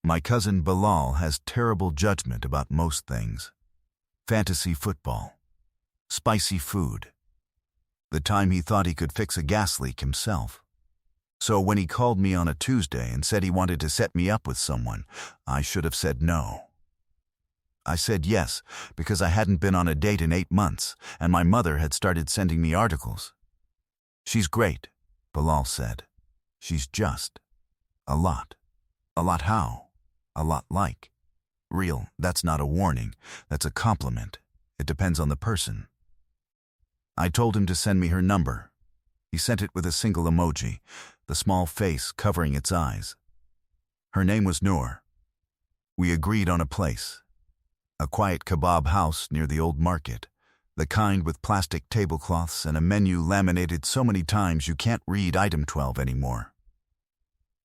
My cousin Bilal has terrible judgment about most things. Fantasy football. Spicy food. The time he thought he could fix a gas leak himself. So when he called me on a Tuesday and said he wanted to set me up with someone, I should have said no. I said yes because I hadn't been on a date in 8 months, and my mother had started sending me articles. She's great, Bilal said. She's just. A lot. A lot how? A lot like. Real, that's not a warning. That's a compliment. It depends on the person. I told him to send me her number. He sent it with a single emoji, the small face covering its eyes. Her name was Noor. We agreed on a place. A quiet kebab house near the old market, the kind with plastic tablecloths and a menu laminated so many times you can't read item 12 anymore.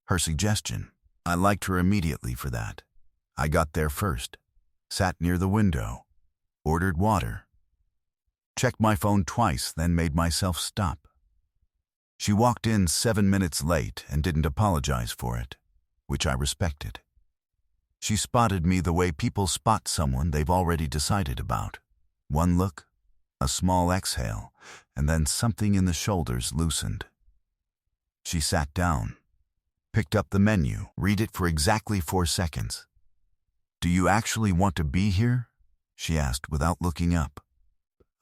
Her suggestion. I liked her immediately for that. I got there first, sat near the window, ordered water, checked my phone twice, then made myself stop. She walked in 7 minutes late and didn't apologize for it, which I respected. She spotted me the way people spot someone they've already decided about. One look, a small exhale, and then something in the shoulders loosened. She sat down, picked up the menu, read it for exactly 4 seconds. "Do you actually want to be here?" she asked without looking up.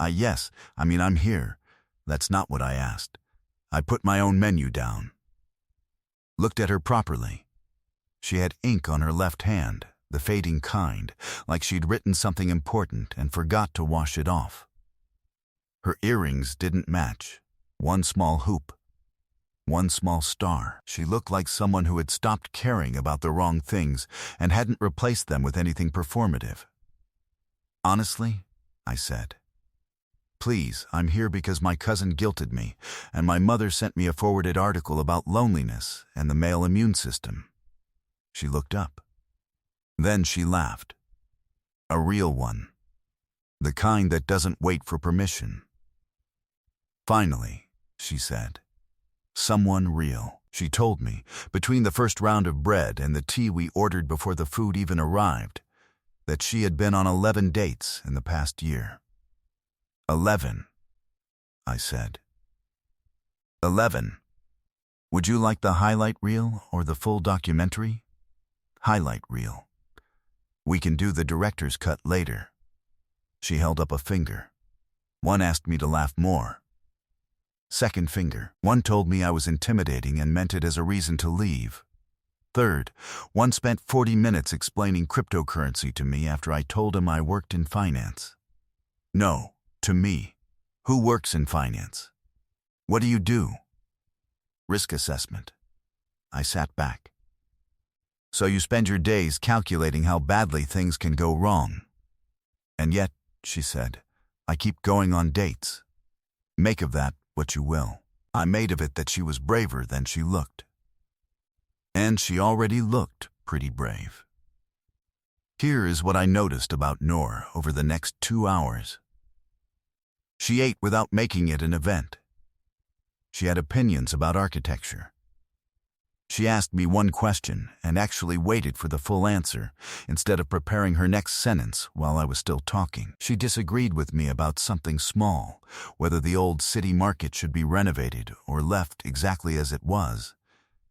Yes, I'm here. That's not what I asked. I put my own menu down. Looked at her properly. She had ink on her left hand, the fading kind, like she'd written something important and forgot to wash it off. Her earrings didn't match. One small hoop. One small star. She looked like someone who had stopped caring about the wrong things and hadn't replaced them with anything performative. "Honestly," I said. "Please, I'm here because my cousin guilted me, and my mother sent me a forwarded article about loneliness and the male immune system." She looked up. Then she laughed. A real one. The kind that doesn't wait for permission. "Finally," she said. "Someone real." She told me, between the first round of bread and the tea we ordered before the food even arrived, that she had been on 11 dates in the past year. 11, I said. 11. Would you like the highlight reel or the full documentary? Highlight reel. We can do the director's cut later. She held up a finger. One asked me to laugh more. Second finger. One told me I was intimidating and meant it as a reason to leave. Third, one spent 40 minutes explaining cryptocurrency to me after I told him I worked in finance. No, to me. Who works in finance? What do you do? Risk assessment. I sat back. So you spend your days calculating how badly things can go wrong. And yet, she said, I keep going on dates. Make of that what you will. I made of it that she was braver than she looked. And she already looked pretty brave. Here is what I noticed about Noor over the next 2 hours. She ate without making it an event. She had opinions about architecture. She asked me one question and actually waited for the full answer instead of preparing her next sentence while I was still talking. She disagreed with me about something small, whether the old city market should be renovated or left exactly as it was,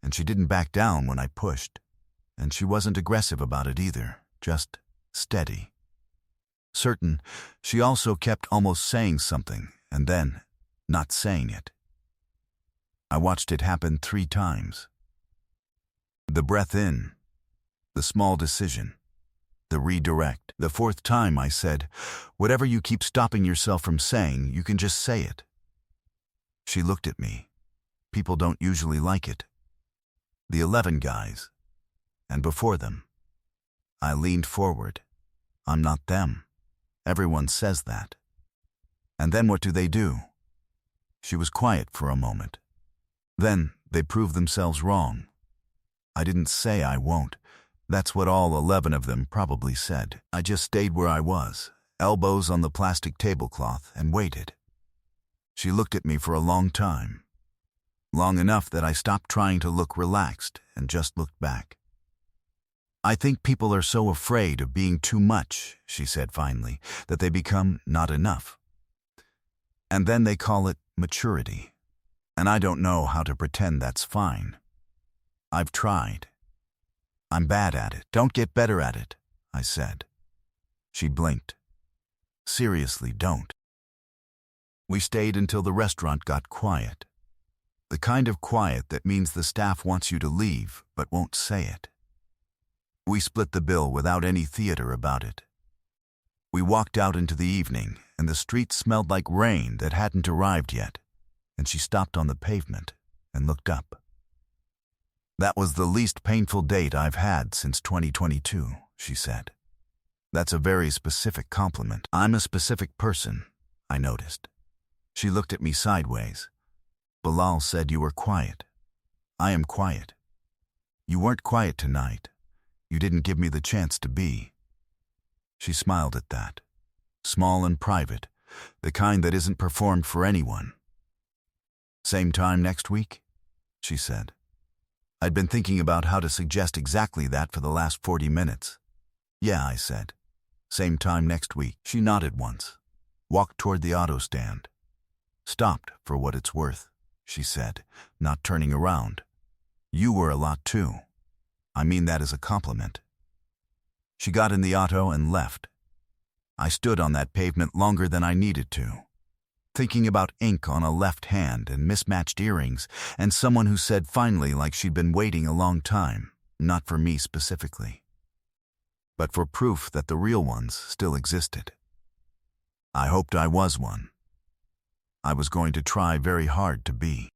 and she didn't back down when I pushed. And she wasn't aggressive about it either, just steady. Certain, she also kept almost saying something and then not saying it. I watched it happen 3 times. The breath in, the small decision, the redirect. The 4th time I said, whatever you keep stopping yourself from saying, you can just say it. She looked at me. People don't usually like it. The 11 guys. And before them. I leaned forward. I'm not them. Everyone says that. And then what do? She was quiet for a moment. Then they prove themselves wrong. I didn't say I won't. That's what all 11 of them probably said. I just stayed where I was, elbows on the plastic tablecloth, and waited. She looked at me for a long time. Long enough that I stopped trying to look relaxed and just looked back. I think people are so afraid of being too much, she said finally, that they become not enough. And then they call it maturity. And I don't know how to pretend that's fine. I've tried. I'm bad at it. Don't get better at it, I said. She blinked. Seriously, don't. We stayed until the restaurant got quiet. The kind of quiet that means the staff wants you to leave, but won't say it. We split the bill without any theater about it. We walked out into the evening, and the street smelled like rain that hadn't arrived yet, and she stopped on the pavement and looked up. That was the least painful date I've had since 2022, she said. That's a very specific compliment. I'm a specific person, I noticed. She looked at me sideways. Bilal said you were quiet. I am quiet. You weren't quiet tonight. You didn't give me the chance to be. She smiled at that. Small and private, the kind that isn't performed for anyone. Same time next week? She said. I'd been thinking about how to suggest exactly that for the last 40 minutes. Yeah, I said. Same time next week. She nodded once, walked toward the auto stand. Stopped for what it's worth, she said, not turning around. You were a lot too. I mean that as a compliment. She got in the auto and left. I stood on that pavement longer than I needed to, thinking about ink on a left hand and mismatched earrings and someone who said finally like she'd been waiting a long time, not for me specifically, but for proof that the real ones still existed. I hoped I was one. I was going to try very hard to be.